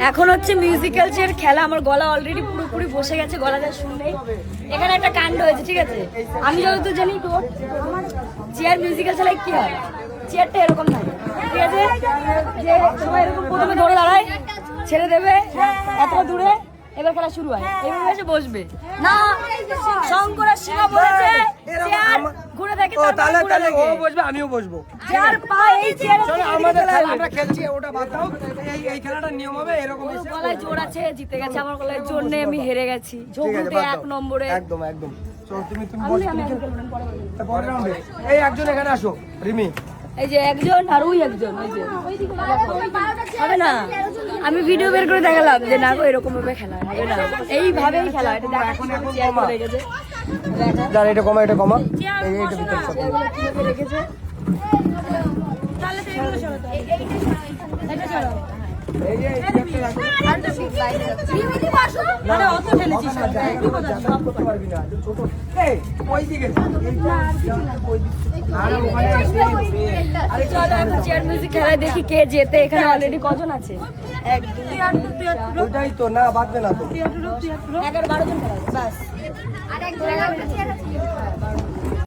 এখন হচ্ছে musical chair খেলা। আমার গলা অলরেডি পুরোপুরি বসে গেছে, গলাটা শুনলেই। এখানে একটা কাণ্ড হয়েছে, ঠিক আছে? আমি যতদূর জানি তো চেয়ার মিউজিক্যাল খেলায় কি হয়, চেয়ারটা এরকম থাকে, ঠিক আছে? যে সবাই এরকম প্রথমে ধরে দাঁড়ায়, ছেড়ে দেবে এত দূরে, এবার খেলা শুরু হয়। এইভাবে এসে বসবে না, শঙ্কর আর সীমা বলেছে চেয়ার ঘুরে থাকে, তাহলে ও বসবে, আমিও বসবো। চেয়ার পায় এই চেয়ার। আমাদের খেলা আমরা খেলছি, ওটা বাদ দাও। এই খেলাটার নিয়ম হবে এরকম। গলায় জোর আছে, জিতে গেছে। আমার গলায় জোর নেই, আমি হেরে গেছি। ঝগড়ুটে 1 নম্বরে। একদম একদম। তুমি পরের রাউন্ডে এই একজন এখানে আসো, রিমি। এই যে একজন আর ওই একজন, ওই যে হবে না। আমি ভিডিও বের করে দেখালাম যে না গো এরকম ভাবে খেলা হবে না, এইভাবেই খেলা। এটা দেখো এখন চেয়ার করে রেখেছে, দাঁড়া, এটা কমা, এটা কমা। এই চেয়ারগুলো কিভাবে রেখেছে। তাহলে তো এগুলো সরাতে হবে। এটা সরাও। এই যে এই চেয়ারটা রাখো। আরে অত ঠেলেছিস না, সব করতে পারবি না, ছোট। এই ওই দিকে আর ওখানে আরে চলো এখন চেয়ার মিউজিক খেলায় দেখি কে জেতে। এখানে অলরেডি কজন আছে? 1 2 ওইটাই তো না, বাদবে না তো। 11 12 জন খেলা আছে, বাস।